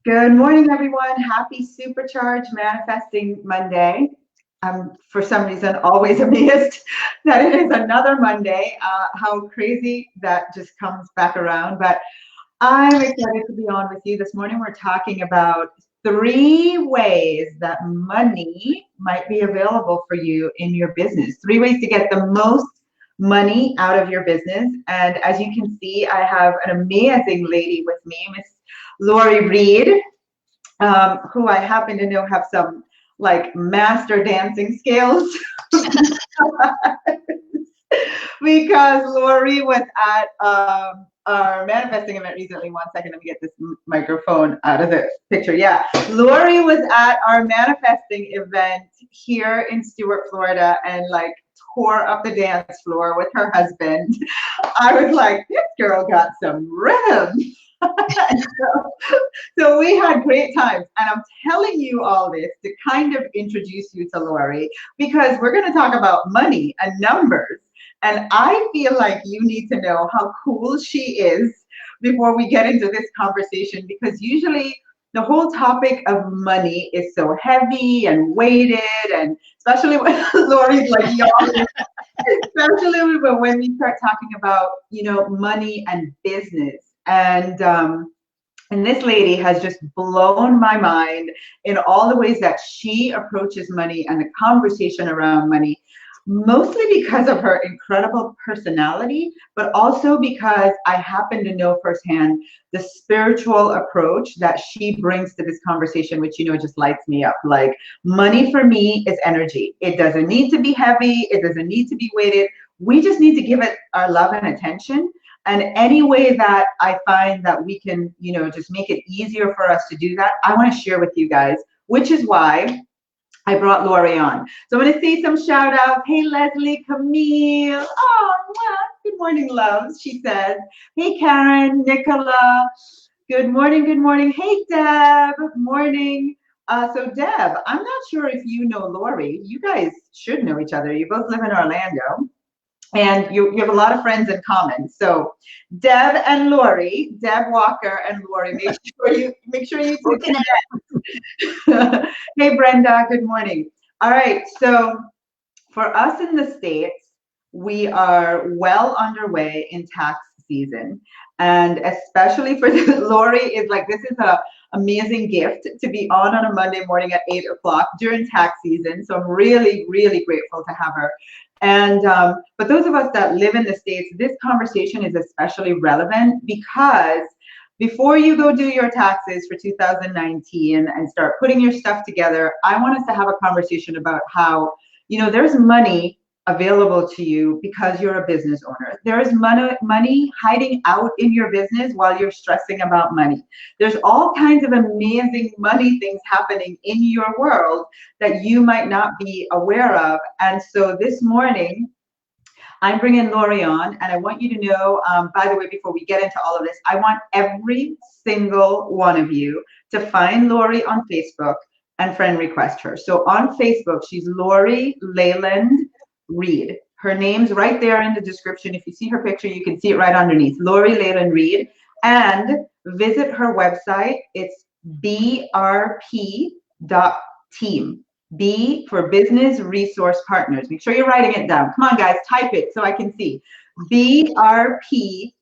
Good morning, everyone. Happy Supercharged Manifesting Monday. I'm, for some reason, always amazed that it is another Monday. How crazy that just comes back around. But I'm excited to be on with you. This morning, we're talking about 3 ways that money might be available for you in your business. 3 ways to get the most money out of your business. And as you can see, I have an amazing lady with me, Miss Lori Reed, who I happen to know have some like master dancing skills because Lori was at our manifesting event recently. One second, let me get this microphone out of the picture. Yeah, Lori was at our manifesting event here in Stuart, Florida, and like tore up the dance floor with her husband. I was like, this girl got some rhythm. So we had great times, and I'm telling you all this to kind of introduce you to Lori because we're going to talk about money and numbers, and I feel like you need to know how cool she is before we get into this conversation, because usually the whole topic of money is so heavy and weighted, and especially when Lori's like yawning, especially when we start talking about money and business. And this lady has just blown my mind in all the ways that she approaches money and the conversation around money, mostly because of her incredible personality, but also because I happen to know firsthand the spiritual approach that she brings to this conversation, which, just lights me up. Like, money for me is energy. It doesn't need to be heavy. It doesn't need to be weighted. We just need to give it our love and attention. And any way that I find that we can, just make it easier for us to do that, I want to share with you guys, which is why I brought Lori on. So I'm going to say some shout outs. Hey, Leslie, Camille. Oh, good morning, loves, she says. Hey, Karen, Nicola. Good morning, good morning. Hey, Deb, morning. So Deb, I'm not sure if you know Lori. You guys should know each other. You both live in Orlando. And you have a lot of friends in common. So Deb and Lori, Deb Walker and Lori, make sure you two connect. Hey Brenda, good morning. All right, so for us in the States, we are well underway in tax season. And especially for Lori is like, this is a amazing gift to be on a Monday morning at 8 o'clock during tax season. So I'm really, really grateful to have her. And but those of us that live in the States, this conversation is especially relevant because before you go do your taxes for 2019 and start putting your stuff together, I want us to have a conversation about how, there's money available to you because you're a business owner. There is money hiding out in your business while you're stressing about money. There's all kinds of amazing money things happening in your world that you might not be aware of. And so this morning, I'm bringing Lori on, and I want you to know, by the way, before we get into all of this, I want every single one of you to find Lori on Facebook and friend request her. So on Facebook, she's Lori Leyland Reed. Her name's right there in the description. If you see her picture, you can see it right underneath. Lori Leyland Reed. And visit her website. It's brp.team. B for Business Resource Partners. Make sure you're writing it down. Come on, guys, type it so I can see. brp.team.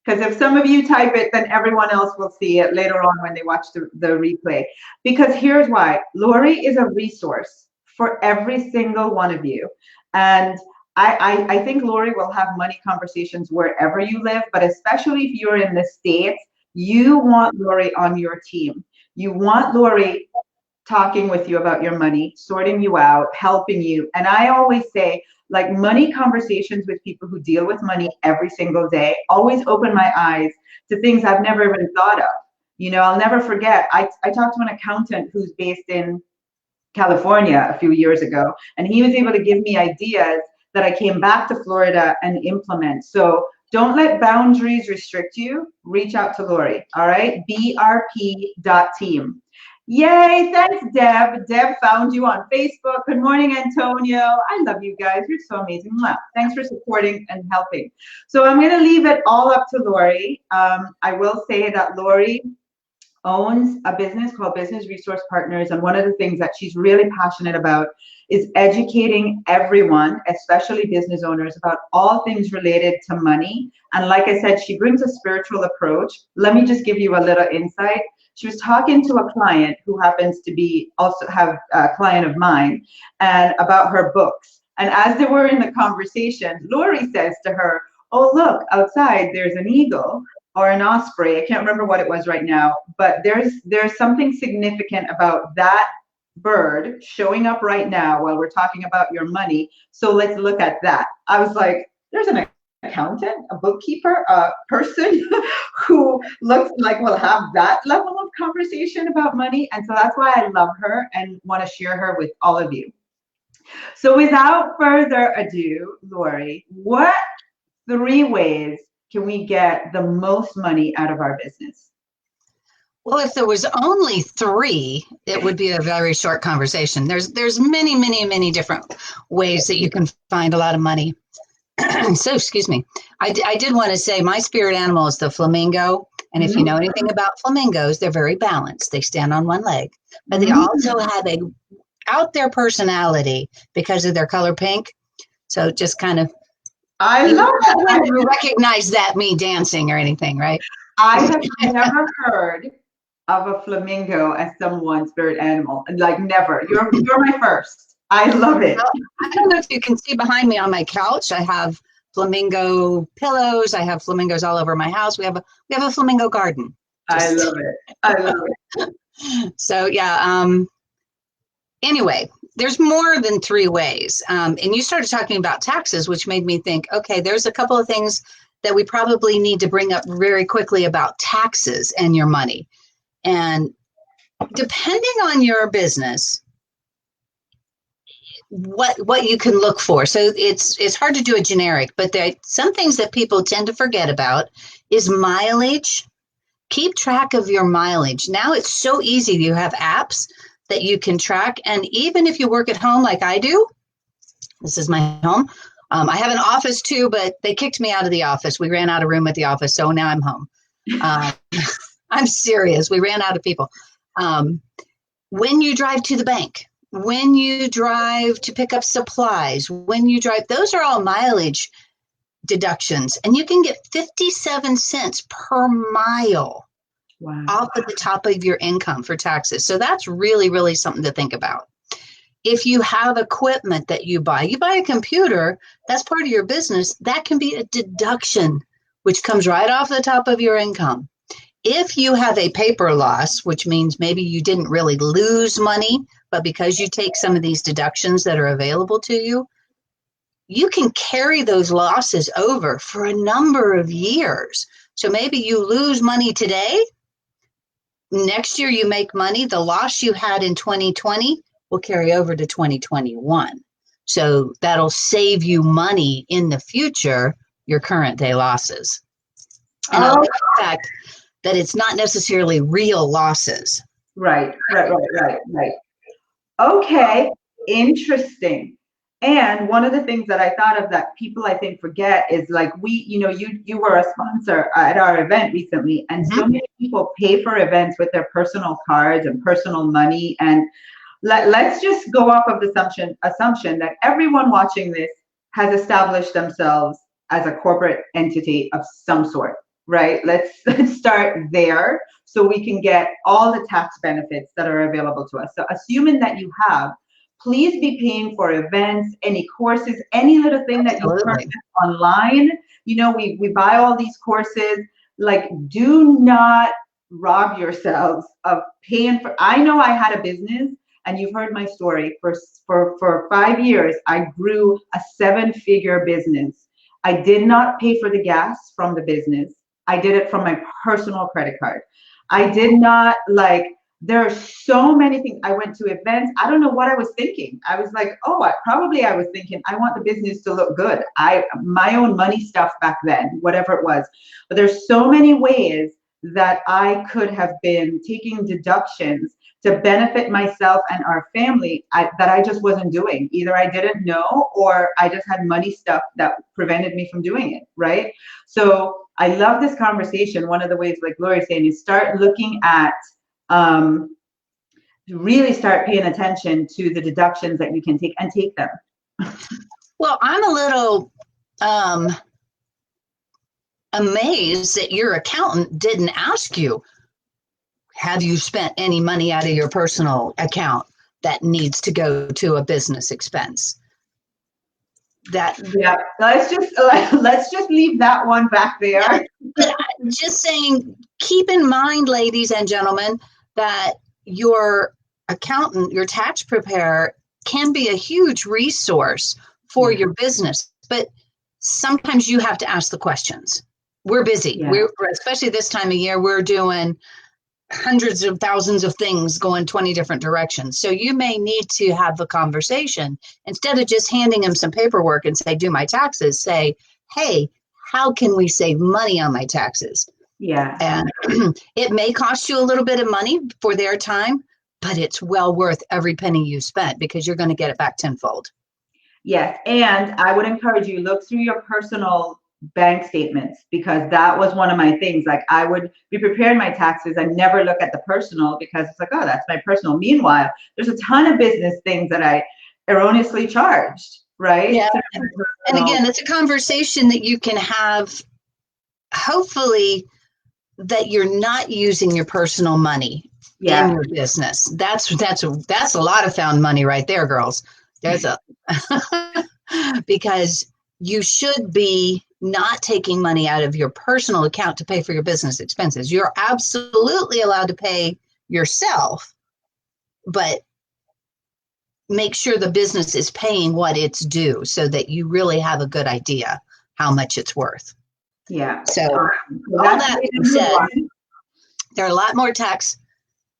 Because if some of you type it, then everyone else will see it later on when they watch the replay. Because here's why. Lori is a resource for every single one of you. And I think Lori will have money conversations wherever you live, but especially if you're in the States, you want Lori on your team. You want Lori talking with you about your money, sorting you out, helping you. And I always say, like, money conversations with people who deal with money every single day always open my eyes to things I've never even thought of. I'll never forget, I talked to an accountant who's based in California a few years ago, and he was able to give me ideas that I came back to Florida and implement. So don't let boundaries restrict you. Reach out to Lori, all right? brp.team. Yay, thanks, Deb. Deb found you on Facebook. Good morning, Antonio. I love you guys. You're so amazing. Thanks for supporting and helping. So I'm going to leave it all up to Lori. I will say that Lori owns a business called Business Resource Partners. And one of the things that she's really passionate about is educating everyone, especially business owners, about all things related to money. And like I said, she brings a spiritual approach. Let me just give you a little insight. She was talking to a client who happens to be also have a client of mine, and about her books. And as they were in the conversation, Lori says to her, "Oh, look, outside there's an eagle or an osprey." I can't remember what it was right now, but there's something significant about that bird showing up right now while we're talking about your money. So let's look at that. I was like, there's an accountant, a bookkeeper, a person who looks like will have that level of conversation about money. And so that's why I love her and want to share her with all of you. So without further ado, Lori, what 3 ways can we get the most money out of our business? Well, if there was only 3, it would be a very short conversation. There's many, many, many different ways that you can find a lot of money. So, excuse me. I did want to say my spirit animal is the flamingo. And if you know anything about flamingos, they're very balanced. They stand on one leg, but they also have a out there personality because of their color pink. So just kind of, I love that. I wouldn't recognize that me dancing or anything, right? I have never heard of a flamingo as someone's spirit animal. Like never. You're my first. I love it. Well, I don't know if you can see behind me on my couch. I have flamingo pillows. I have flamingos all over my house. We have a flamingo garden. I love it. I love it. So yeah. Anyway, there's more than 3 ways. And you started talking about taxes, which made me think, okay, there's a couple of things that we probably need to bring up very quickly about taxes and your money. And depending on your business, what you can look for. So it's hard to do a generic, but there some things that people tend to forget about is mileage. Keep track of your mileage. Now it's so easy. You have apps that you can track. And even if you work at home like I do, this is my home. I have an office too, but they kicked me out of the office. We ran out of room at the office, so now I'm home. I'm serious. We ran out of people. When you drive to the bank, when you drive to pick up supplies, when you drive, those are all mileage deductions. And you can get 57 cents per mile off of the top of your income for taxes. So that's really, really something to think about. If you have equipment that you buy a computer, that's part of your business, that can be a deduction, which comes right off the top of your income. If you have a paper loss, which means maybe you didn't really lose money, but because you take some of these deductions that are available to you, you can carry those losses over for a number of years. So maybe you lose money today. Next year you make money. The loss you had in 2020 will carry over to 2021. So that'll save you money in the future, your current day losses. And I like the fact that it's not necessarily real losses. Right. Okay, interesting. And one of the things that I thought of that people I think forget is like you were a sponsor at our event recently, and so many people pay for events with their personal cards and personal money. And let's just go off of the assumption that everyone watching this has established themselves as a corporate entity of some sort, right? Let's start there so we can get all the tax benefits that are available to us. So assuming that you have, please be paying for events, any courses, any little thing that you purchase online. You know, we buy all these courses. Like, do not rob yourselves of paying for. I know I had a business, and you've heard my story. For 5 years, I grew a 7-figure business. I did not pay for the gas from the business. I did it from my personal credit card. I did not there are so many things. I went to events. I don't know what I was thinking. I was like, I was thinking, I want the business to look good. My own money stuff back then, whatever it was. But there's so many ways that I could have been taking deductions to benefit myself and our family that I just wasn't doing. Either I didn't know, or I just had money stuff that prevented me from doing it, right? So I love this conversation. One of the ways, like Lori's saying, is start looking at, really start paying attention to the deductions that you can take and take them. Well, I'm a little amazed that your accountant didn't ask you, have you spent any money out of your personal account that needs to go to a business expense? That Yeah, let's just leave that one back there. Yeah, but I'm just saying, keep in mind, ladies and gentlemen, that your accountant, your tax preparer, can be a huge resource for your business. But sometimes you have to ask the questions. We're busy. Yeah. We're especially this time of year. We're doing hundreds of thousands of things going 20 different directions. So you may need to have the conversation instead of just handing them some paperwork and say, do my taxes, say, hey, how can we save money on my taxes? Yeah. And it may cost you a little bit of money for their time, but it's well worth every penny you spent because you're going to get it back tenfold. Yes. And I would encourage you, look through your personal bank statements, because that was one of my things. Like, I would be preparing my taxes and never look at the personal because it's like, oh, that's my personal. Meanwhile, there's a ton of business things that I erroneously charged, right? Yeah. And again, it's a conversation that you can have, hopefully, that you're not using your personal money in your business. That's a lot of found money right there, girls. There's a because you should be not taking money out of your personal account to pay for your business expenses. You're absolutely allowed to pay yourself, but make sure the business is paying what it's due so that you really have a good idea how much it's worth. Yeah. So all that being said, there are a lot more tax.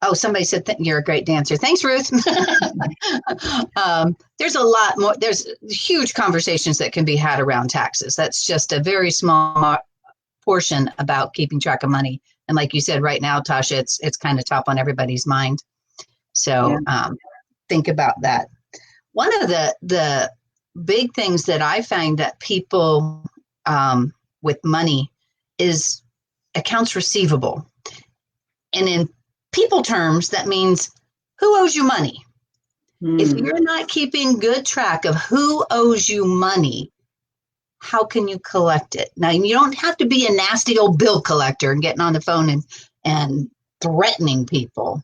Oh, somebody said you're a great dancer. Thanks, Ruth. There's a lot more. There's huge conversations that can be had around taxes. That's just a very small portion about keeping track of money. And like you said, right now, Tasha, it's kind of top on everybody's mind. So think about that. One of the big things that I find that people with money is accounts receivable. And in people terms, that means who owes you money. If you're not keeping good track of who owes you money, how can you collect it? Now, you don't have to be a nasty old bill collector and getting on the phone and threatening people.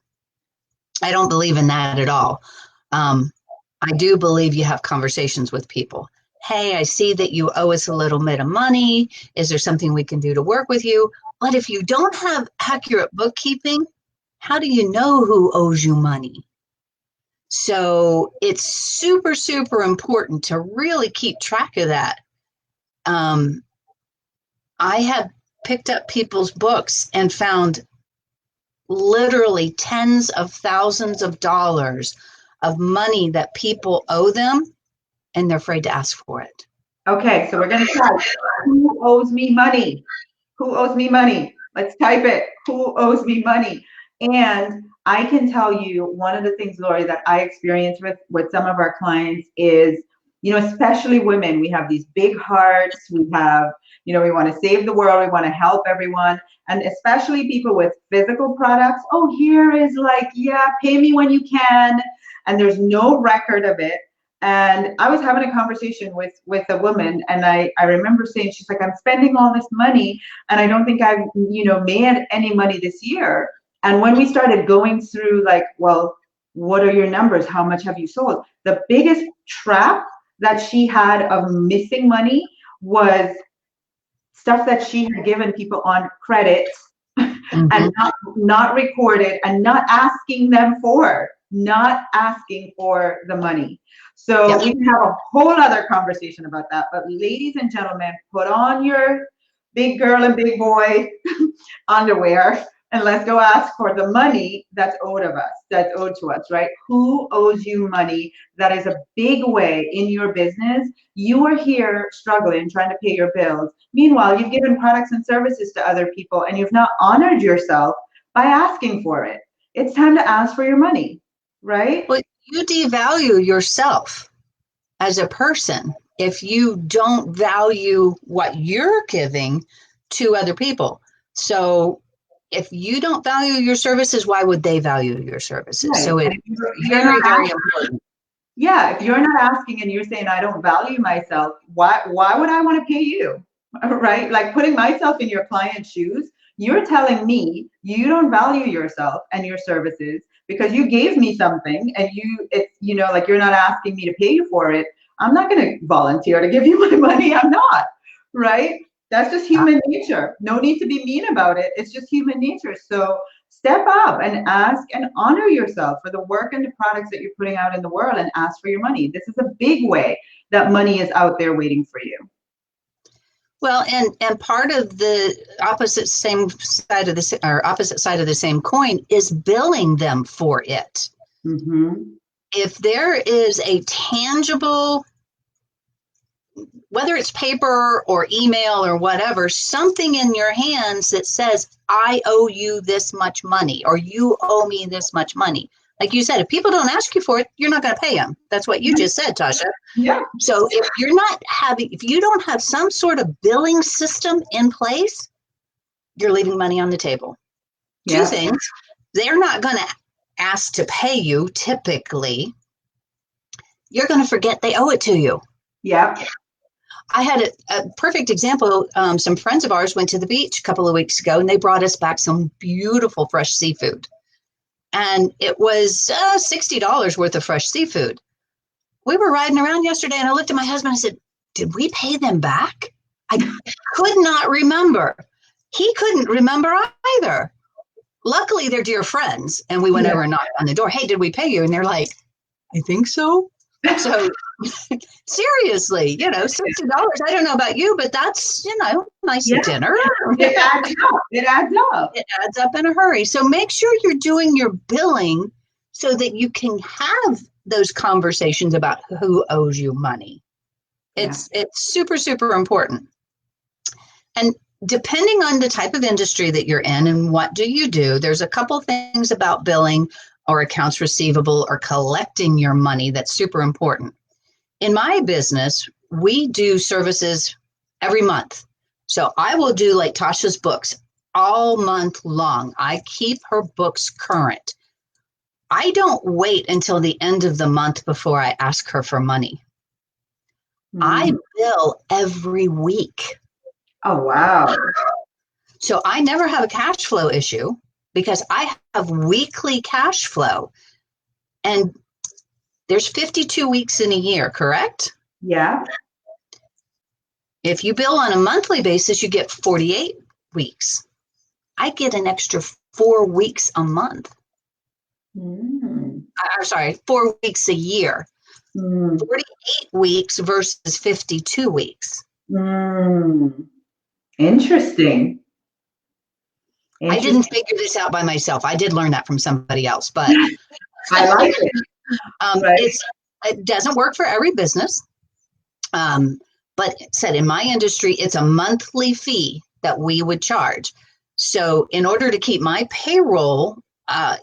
I don't believe in that at all. I do believe you have conversations with people. Hey, I see that you owe us a little bit of money. Is there something we can do to work with you? But if you don't have accurate bookkeeping, how do you know who owes you money? So it's super, super important to really keep track of that. I have picked up people's books and found literally tens of thousands of dollars of money that people owe them, and they're afraid to ask for it. Okay, so we're going to type, who owes me money? Who owes me money? Let's type it. Who owes me money? And I can tell you one of the things, Lori, that I experience with some of our clients is, especially women, we have these big hearts. We have, we want to save the world. We want to help everyone. And especially people with physical products. Oh, here is pay me when you can. And there's no record of it. And I was having a conversation with a woman, and I remember saying, she's like, I'm spending all this money and I don't think I've, made any money this year. And when we started going through well, what are your numbers? How much have you sold? The biggest trap that she had of missing money was stuff that she had given people on credit and not recorded and not asking them for, not asking for the money. So we can have a whole other conversation about that. But ladies and gentlemen, put on your big girl and big boy underwear and let's go ask for the money that's owed to us, right? Who owes you money? That is a big way in your business. You are here struggling, trying to pay your bills. Meanwhile, you've given products and services to other people and you've not honored yourself by asking for it. It's time to ask for your money, right? Well, you devalue yourself as a person if you don't value what you're giving to other people. So if you don't value your services, why would they value your services? Right. So And it's you're very, not very asking, important. yeah, if you're not asking and you're saying I don't value myself, why would I want to pay you? Right? Like putting myself in your client's shoes, you're telling me you don't value yourself and your services because you gave me something and it's, like you're not asking me to pay you for it. I'm not going to volunteer to give you my money. I'm not, right? That's just human nature. No need to be mean about it. It's just human nature. So step up and ask and honor yourself for the work and the products that you're putting out in the world and ask for your money. This is a big way that money is out there waiting for you. Well, and part of the opposite side of the same coin is billing them for it. Mm-hmm. If there is a tangible, whether it's paper or email or whatever, something in your hands that says, I owe you this much money or you owe me this much money. Like you said, if people don't ask you for it, you're not going to pay them. That's what you just said, Tasha. Yeah. So if you don't have some sort of billing system in place, you're leaving money on the table. Two Yeah. things. They're not going to ask to pay you typically. You're going to forget they owe it to you. Yeah. I had a perfect example. Some friends of ours went to the beach a couple of weeks ago and they brought us back some beautiful fresh seafood. And it was $60 worth of fresh seafood. We were riding around yesterday and I looked at my husband and I said, did we pay them back? I could not remember. He couldn't remember either. Luckily, they're dear friends. And we went over and knocked on the door. Hey, did we pay you? And they're like, I think so. So seriously, $60. I don't know about you, but that's, nice dinner. It adds up. It adds up. It adds up in a hurry. So make sure you're doing your billing so that you can have those conversations about who owes you money. It's super, super important. And depending on the type of industry that you're in and what do you do, there's a couple things about billing or accounts receivable or collecting your money that's super important. In my business, we do services every month. So I will do like Tasha's books all month long. I keep her books current. I don't wait until the end of the month before I ask her for money. I bill every week. Oh, wow. So I never have a cash flow issue because I have weekly cash flow. And there's 52 weeks in a year, correct? Yeah. If you bill on a monthly basis, you get 48 weeks. I get an extra 4 weeks a month. I'm sorry, 4 weeks a year. 48 weeks versus 52 weeks. Interesting. I didn't figure this out by myself. I did learn that from somebody else, but I like it. Right. It doesn't work for every business. But said in my industry, it's a monthly fee that we would charge. So in order to keep my payroll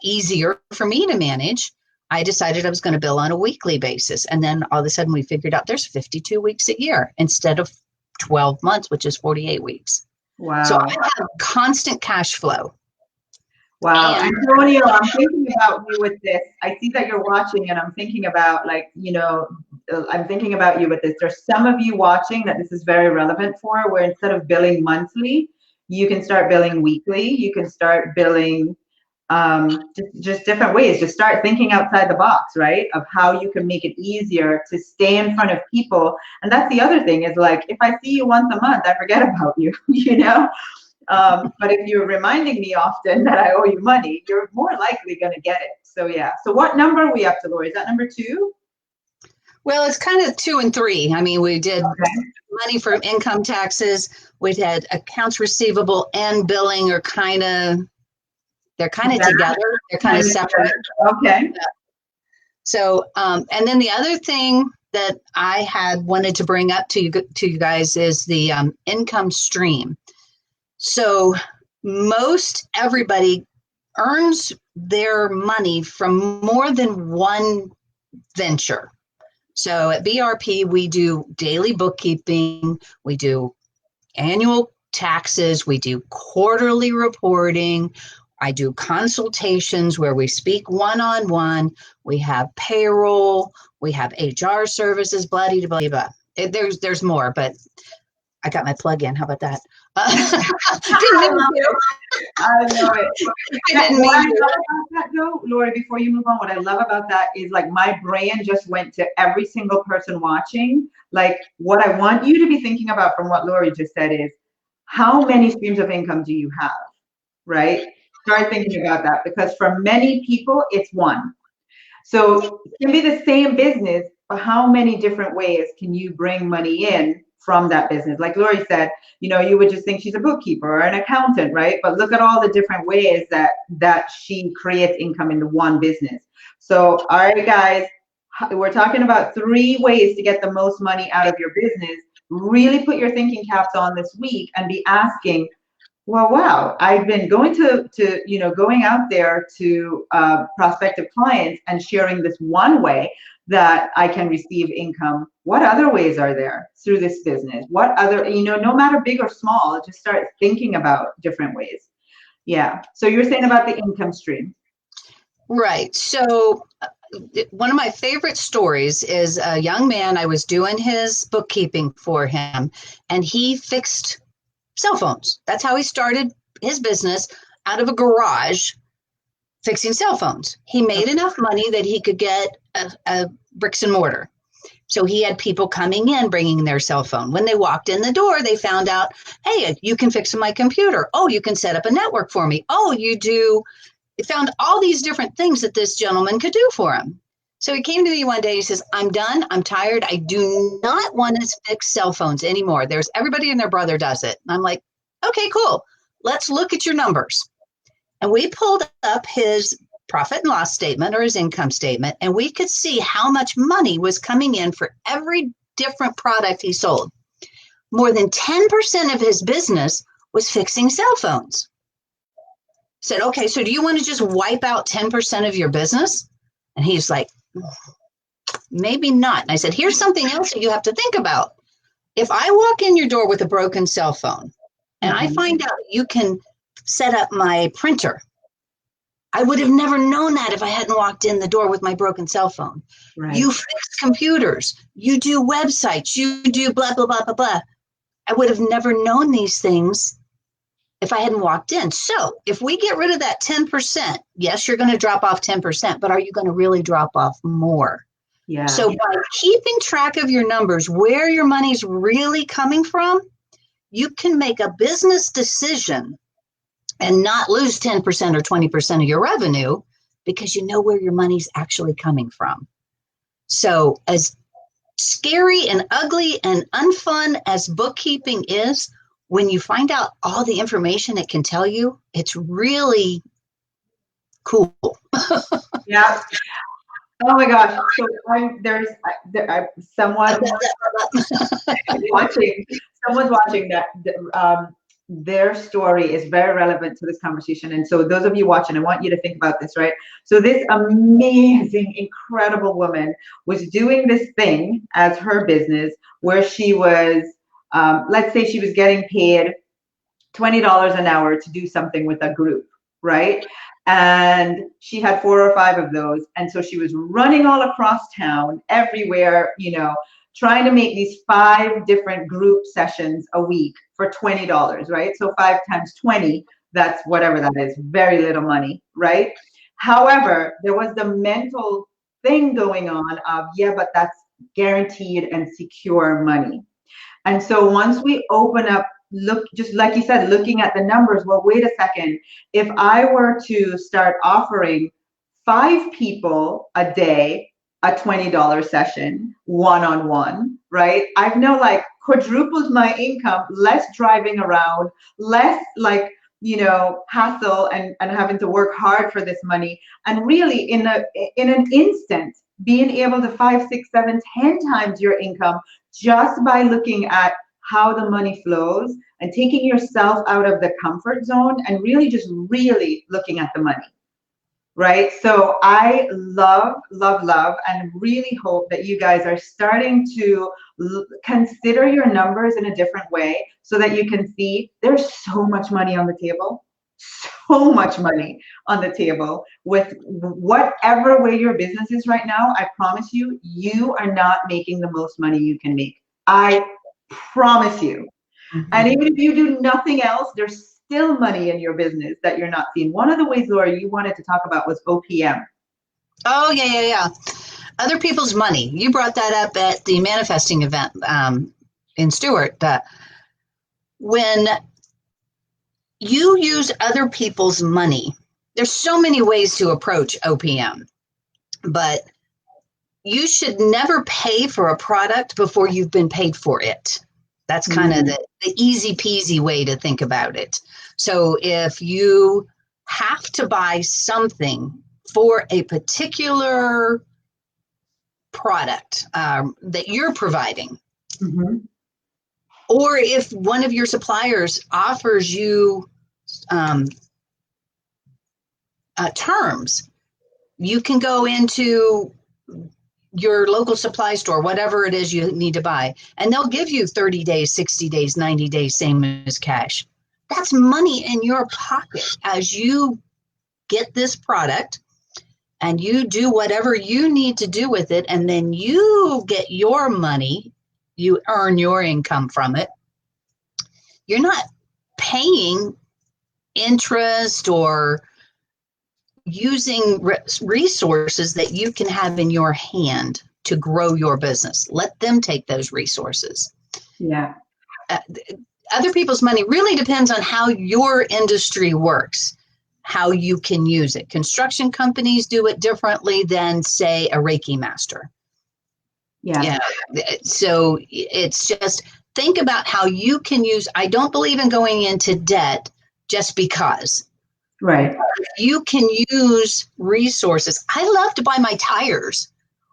easier for me to manage, I decided I was going to bill on a weekly basis. And then all of a sudden we figured out there's 52 weeks a year instead of 12 months, which is 48 weeks. Wow. So I have constant cash flow. Wow. Antonio, I'm thinking about you with this. I see that you're watching and I'm thinking about I'm thinking about you with this. There's some of you watching that this is very relevant for, where instead of billing monthly, you can start billing weekly. You can start billing just different ways. Just start thinking outside the box, right? Of how you can make it easier to stay in front of people. And that's the other thing is like, if I see you once a month, I forget about you, but if you're reminding me often that I owe you money, you're more likely going to get it. So yeah. So what number are we up to, Lori? Is that number 2? Well, it's kind of 2 and 3. I mean, we did money for income taxes. We had accounts receivable and billing are they're kind of together. They're kind of separate. Okay. So, and then the other thing that I had wanted to bring up to you guys is the income stream. So most everybody earns their money from more than one venture. So at BRP, we do daily bookkeeping, we do annual taxes. We do quarterly reporting. I do consultations where we speak one-on-one. We have payroll. We have HR services, blah, blah, blah, blah. There's more, but I got my plug in. How about that? Didn't mean to. I know it. I didn't What I mean to. love about that though, Lori, before you move on, what I love about that is like my brain just went to every single person watching. Like what I want you to be thinking about from what Lori just said is how many streams of income do you have, right? Start thinking about that because for many people, it's one. So it can be the same business, but how many different ways can you bring money in from that business? Like Lori said, you know, you would just think she's a bookkeeper or an accountant, right? But look at all the different ways that she creates income in the one business. So, all right, guys, we're talking about 3 ways to get the most money out of your business. Really put your thinking caps on this week and be asking, well, wow, I've been going going out there to prospective clients and sharing this one way that I can receive income. What other ways are there through this business? What other, no matter big or small, just start thinking about different ways. Yeah. So you're saying about the income stream. Right. So one of my favorite stories is a young man. I was doing his bookkeeping for him, and he fixed cell phones. That's how he started his business, out of a garage fixing cell phones. He made enough money that he could get a bricks and mortar. So he had people coming in, bringing their cell phone. When they walked in the door, they found out, hey, you can fix my computer. Oh, you can set up a network for me. Oh, you do. He found all these different things that this gentleman could do for him. So he came to me one day. He says, I'm done. I'm tired. I do not want to fix cell phones anymore. There's everybody and their brother does it. And I'm like, okay, cool. Let's look at your numbers. And we pulled up his profit and loss statement or his income statement, and we could see how much money was coming in for every different product he sold. More than 10% of his business was fixing cell phones. Said, okay, so do you want to just wipe out 10% of your business? And he's like, maybe not. And I said, here's something else that you have to think about. If I walk in your door with a broken cell phone and I find out you can set up my printer, I would have never known that if I hadn't walked in the door with my broken cell phone. Right. You fix computers, you do websites, you do blah, blah, blah, blah, blah. I would have never known these things if I hadn't walked in. So if we get rid of that 10%, yes, you're going to drop off 10%, but are you going to really drop off more? Yeah. So by keeping track of your numbers, where your money's really coming from, you can make a business decision and not lose 10% or 20% of your revenue because you know where your money's actually coming from. So as scary and ugly and unfun as bookkeeping is, when you find out all the information it can tell you, it's really cool. Yeah. Oh my gosh. So there's someone someone's watching that their story is very relevant to this conversation. And so those of you watching, I want you to think about this, right? So this amazing, incredible woman was doing this thing as her business where she was, let's say she was getting paid $20 an hour to do something with a group, right? And she had 4 or 5 of those. And so she was running all across town, everywhere, trying to make these 5 different group sessions a week for $20, right? So 5 times 20, that's whatever that is, very little money, right? However, there was the mental thing going on of, yeah, but that's guaranteed and secure money. And so once we open up, look, just like you said, looking at the numbers, well, wait a second. If I were to start offering 5 people a day a $20 session, one-on-one, right? I've now like quadrupled my income, less driving around, less hassle and having to work hard for this money. And really in an instant, being able to 5, 6, 7, 10 times your income just by looking at how the money flows and taking yourself out of the comfort zone and really just really looking at the money. right? So I love, love, love, and really hope that you guys are starting to consider your numbers in a different way so that you can see there's so much money on the table, so much money on the table with whatever way your business is right now. I promise you, you are not making the most money you can make. I promise you. And Mhm. even if you do nothing else, there's still money in your business that you're not seeing. One of the ways, Laura, you wanted to talk about was OPM. Oh, yeah, yeah, yeah. Other people's money. You brought that up at the manifesting event in Stewart. When you use other people's money, there's so many ways to approach OPM, but you should never pay for a product before you've been paid for it. That's kind of Mm, the easy peasy way to think about it. So if you have to buy something for a particular product that you're providing, mhm. or if one of your suppliers offers you um, terms, you can go into your local supply store, whatever it is you need to buy, and they'll give you 30 days, 60 days, 90 days, same as cash. That's money in your pocket as you get this product and you do whatever you need to do with it, and then you get your money, you earn your income from it. You're not paying interest or using resources that you can have in your hand to grow your business. Let them take those resources. Yeah, Uh, Other people's money really depends on how your industry works, how you can use it. Construction companies do it differently than, say, a Reiki master. yeah, Yeah. So it's just think about how you can use. I don't believe in going into debt just because. right. You can use resources. I love to buy my tires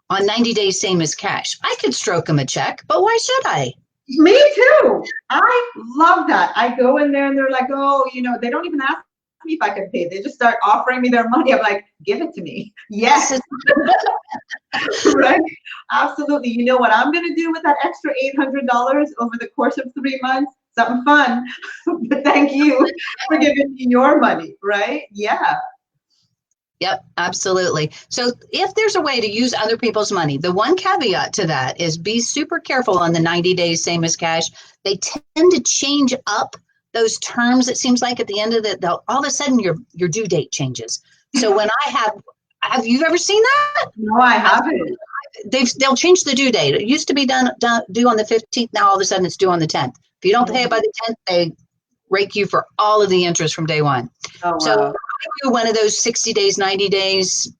on 90 days, same as cash. I could stroke them a check, but why should I? Me too. I love that. I go in there and they're like, oh, they don't even ask me if I can pay. They just start offering me their money. I'm like, give it to me. Yes, Yes. Right? Absolutely. You know what I'm going to do with that extra $800 over the course of 3 months? Something fun. But thank you for giving me your money, right? Yeah. yep, absolutely. So if there's a way to use other people's money, the one caveat to that is be super careful on the 90 days, same as cash. They tend to change up those terms. It seems like at the end of it, all of a sudden your due date changes. So when have you ever seen that? No, I haven't. They'll change the due date. It used to be due on the 15th. Now all of a sudden it's due on the 10th. If you don't pay it by the 10th, they rake you for all of the interest from day one. Oh, So wow. I do one of those 60 days, 90 days,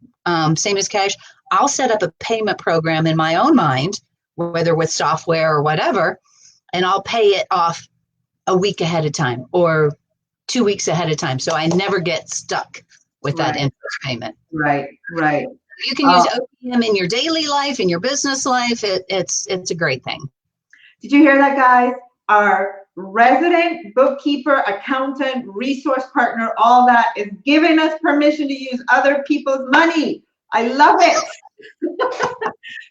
same as cash. I'll set up a payment program in my own mind, whether with software or whatever, and I'll pay it off a week ahead of time or 2 weeks ahead of time. So I never get stuck with that Right, interest payment. right, right. You can use Oh, OPM in your daily life, in your business life. It's a great thing. did you hear that, guys? Our resident bookkeeper, accountant, resource partner, all that is giving us permission to use other people's money. I love it.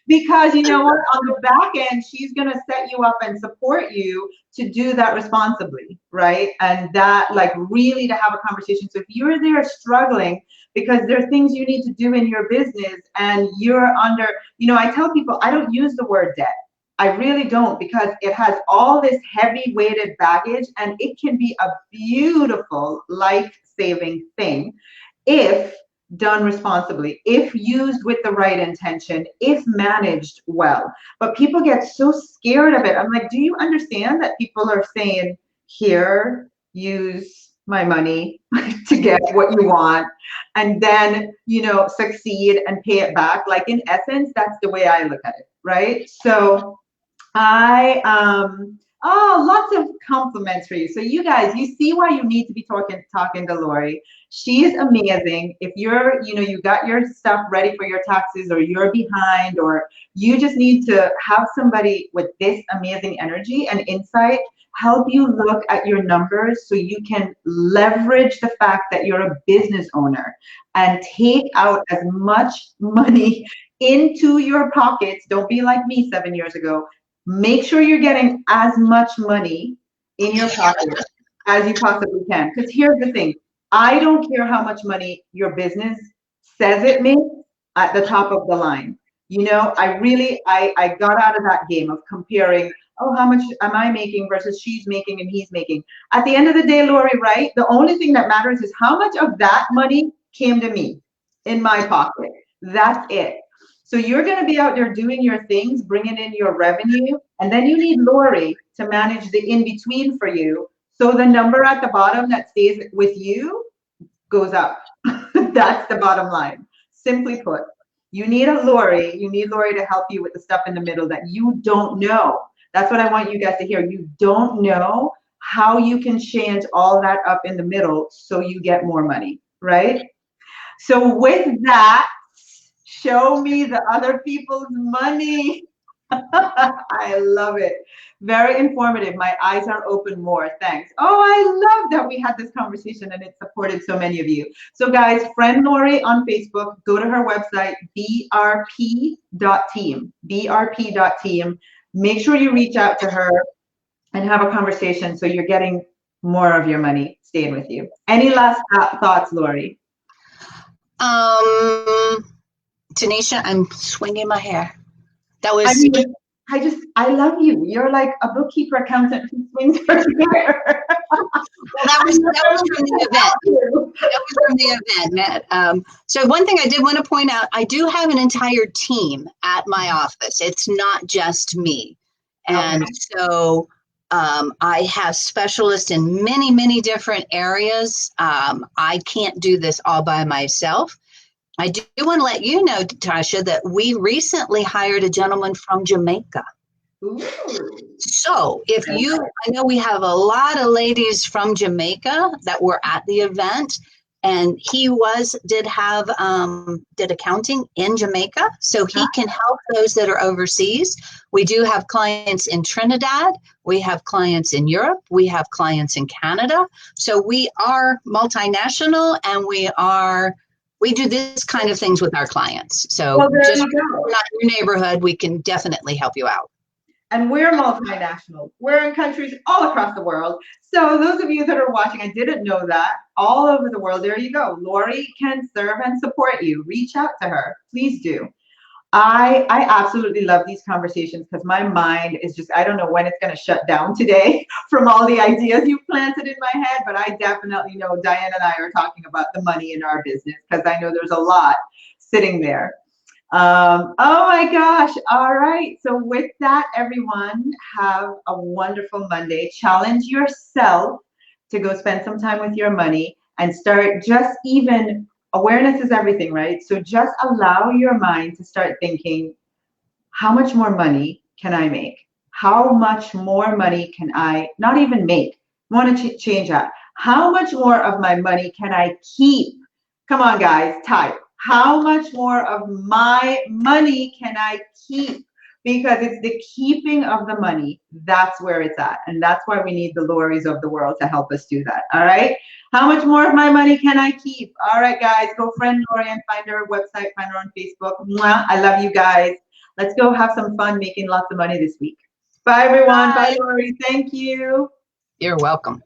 Because you know what? On the back end, she's going to set you up and support you to do that responsibly, right? And that, like, really to have a conversation. So if you're there struggling because there are things you need to do in your business and you're under, I tell people I don't use the word debt. I really don't, because it has all this heavy weighted baggage, and it can be a beautiful life-saving thing if done responsibly, if used with the right intention, if managed well. But people get so scared of it. I'm like, do you understand that people are saying, here, use my money to get what you want, and then, succeed and pay it back? Like, in essence, that's the way I look at it, right? So I Oh, lots of compliments for you. So you guys, you see why you need to be talking to Lori. She is amazing. If you're, you got your stuff ready for your taxes, or you're behind, or you just need to have somebody with this amazing energy and insight help you look at your numbers so you can leverage the fact that you're a business owner and take out as much money into your pockets. Don't be like me 7 years ago. Make sure you're getting as much money in your pocket as you possibly can. Because here's the thing, I don't care how much money your business says it makes at the top of the line. I got out of that game of comparing, oh, how much am I making versus she's making and he's making. At the end of the day, Lori, right? The only thing that matters is how much of that money came to me in my pocket. That's it. So you're going to be out there doing your things, bringing in your revenue, and then you need Lori to manage the in between for you. So the number at the bottom that stays with you goes up. That's the bottom line. Simply put, you need You need Lori to help you with the stuff in the middle that you don't know. That's what I want you guys to hear. You don't know how you can change all that up in the middle so you get more money, right? So with that, show me the other people's money. I love it. Very informative. My eyes are open more. Thanks. Oh, I love that we had this conversation and it supported so many of you. So guys, friend Lori on Facebook, go to her website, brp.team, brp.team. Make sure you reach out to her and have a conversation so you're getting more of your money staying with you. Any last thoughts, Lori? Tanisha, I'm swinging my hair. That I was. mean, I love you. You're like a bookkeeper accountant who swings her hair. Well, that was from the event. That was from the event, Matt. So one thing I did want to point out, I do have an entire team at my office. It's not just me. And so I have specialists in many, many different areas. I can't do this all by myself. I do want to let you know, Tasha, that we recently hired a gentleman from Jamaica. Ooh. So I know we have a lot of ladies from Jamaica that were at the event, and he did accounting in Jamaica, so he can help those that are overseas. We do have clients in Trinidad, we have clients in Europe, we have clients in Canada. So we are multinational, and we do this kind of things with our clients. So just not your neighborhood, we can definitely help you out. And we're multinational. We're in countries all across the world. So those of you that are watching, I didn't know that, all over the world, there you go. Lori can serve and support you. Reach out to her. Please do. I absolutely love these conversations because my mind is just, I don't know when it's going to shut down today from all the ideas you planted in my head, but I definitely know Diane and I are talking about the money in our business because I know there's a lot sitting there. Oh my gosh. All right. So with that, everyone, have a wonderful Monday. Challenge yourself to go spend some time with your money and start just even awareness is everything, right? So just allow your mind to start thinking, how much more money can I make? How much more money can I not even make? I want to change that. How much more of my money can I keep? Come on, guys, type. How much more of my money can I keep? Because it's the keeping of the money. That's where it's at. And that's why we need the Loris of the world to help us do that. All right. How much more of my money can I keep? All right, guys, go friend Lori and find her website, find her on Facebook. Mwah. I love you guys. Let's go have some fun making lots of money this week. Bye, everyone. Bye, Lori. Thank you. You're welcome.